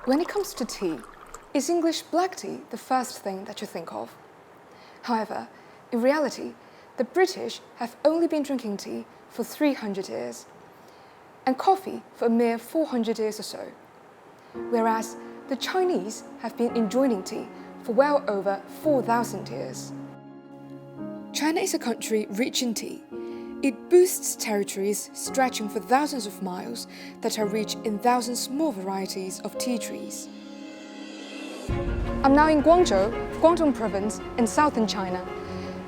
When it comes to tea, is English black tea the first thing that you think of? However, in reality, the British have only been drinking tea for 300 years, and coffee for a mere 400 years or so, whereas the Chinese have been enjoying tea for well over 4,000 years. China is a country rich in tea. It boasts territories stretching for thousands of miles that are rich in thousands more varieties of tea trees. I'm now in Guangzhou, Guangdong province in southern China.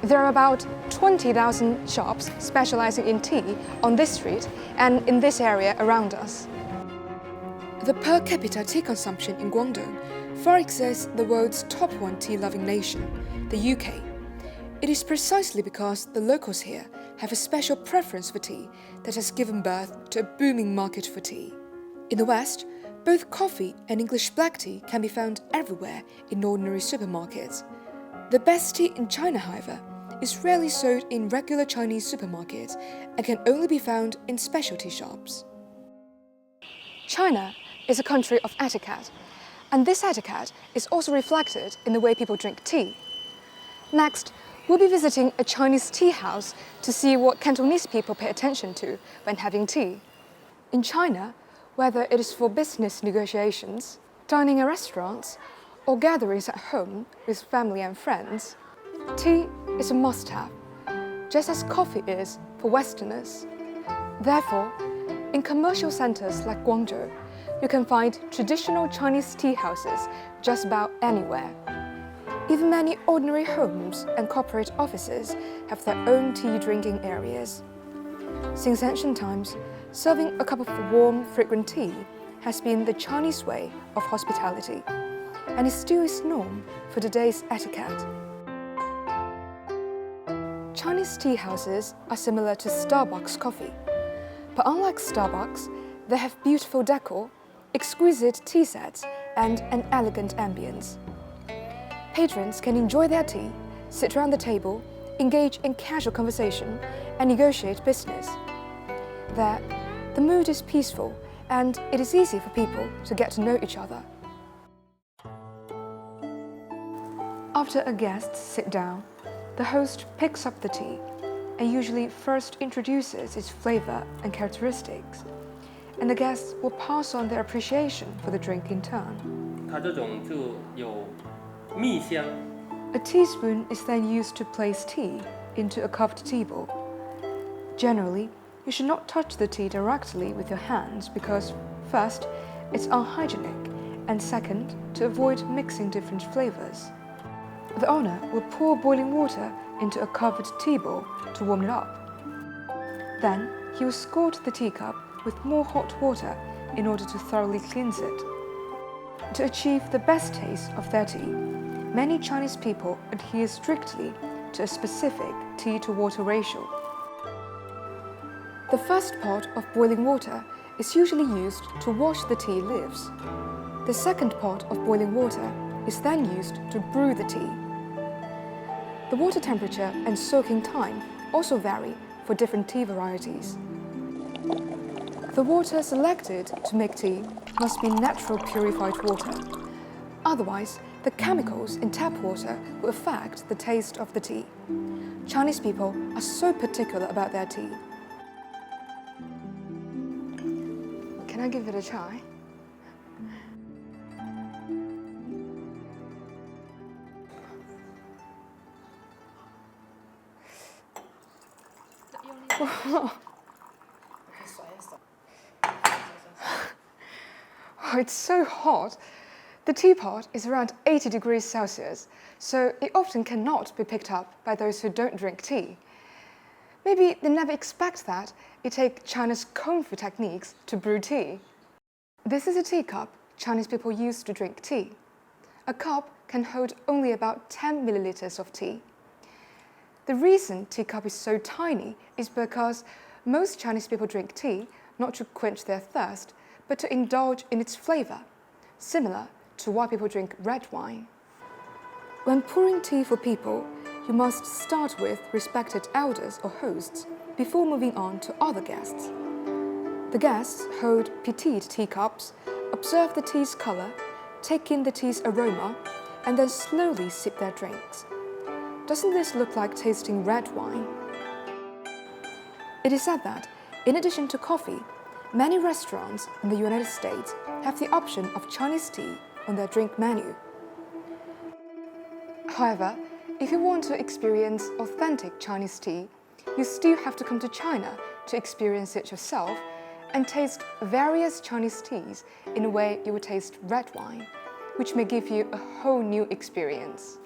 There are about 20,000 shops specializing in tea on this street and in this area around us. The per capita tea consumption in Guangdong far exceeds the world's top one tea-loving nation, the UK. It is precisely because the locals here have a special preference for tea that has given birth to a booming market for tea. In the West, both coffee and English black tea can be found everywhere in ordinary supermarkets. The best tea in China, however, is rarely sold in regular Chinese supermarkets and can only be found in specialty shops. China is a country of etiquette, and this etiquette is also reflected in the way people drink tea. Next, we'll be visiting a Chinese tea house to see what Cantonese people pay attention to when having tea. In China, whether it is for business negotiations, dining in restaurants, or gatherings at home with family and friends, tea is a must-have, just as coffee is for Westerners. Therefore, in commercial centers like Guangzhou, you can find traditional Chinese tea houses just about anywhere. Even many ordinary homes and corporate offices have their own tea drinking areas. Since ancient times, serving a cup of warm, fragrant tea has been the Chinese way of hospitality, and it still is norm for today's etiquette. Chinese tea houses are similar to Starbucks coffee, but unlike Starbucks, they have beautiful decor, exquisite tea sets, and an elegant ambience. Patrons can enjoy their tea, sit around the table, engage in casual conversation, and negotiate business. There, the mood is peaceful, and it is easy for people to get to know each other. After a guest sits down, the host picks up the tea and usually first introduces its flavor and characteristics, and the guests will pass on their appreciation for the drink in turn. 它这种就有蜜香。 A teaspoon is then used to place tea into a cupped tea bowl. Generally, you should not touch the tea directly with your hands because, first, it's unhygienic, and second, to avoid mixing different flavors. The owner will pour boiling water into a covered tea bowl to warm it up. Then, he will scald the teacup with more hot water in order to thoroughly cleanse it. To achieve the best taste of their tea, many Chinese people adhere strictly to a specific tea-to-water ratio. The first pot of boiling water is usually used to wash the tea leaves. The second pot of boiling water is then used to brew the tea. The water temperature and soaking time also vary for different tea varieties. The water selected to make tea must be natural purified water. Otherwise, the chemicals in tap water will affect the taste of the tea. Chinese people are so particular about their tea. Can I give it a try? Oh, it's so hot. The teapot is around 80 degrees Celsius, so it often cannot be picked up by those who don't drink tea. Maybe they never expect that it takes China's kung fu techniques to brew tea. This is a teacup Chinese people use to drink tea. A cup can hold only about 10 milliliters of tea. The reason teacup is so tiny is because most Chinese people drink tea not to quench their thirst, but to indulge in its flavor, similar to why people drink red wine. When pouring tea for people, you must start with respected elders or hosts before moving on to other guests. The guests hold petite teacups, observe the tea's color, take in the tea's aroma, and then slowly sip their drinks. Doesn't this look like tasting red wine? It is said that, in addition to coffee, many restaurants in the United States have the option of Chinese tea on their drink menu. However, if you want to experience authentic Chinese tea, you still have to come to China to experience it yourself and taste various Chinese teas in a way you would taste red wine, which may give you a whole new experience.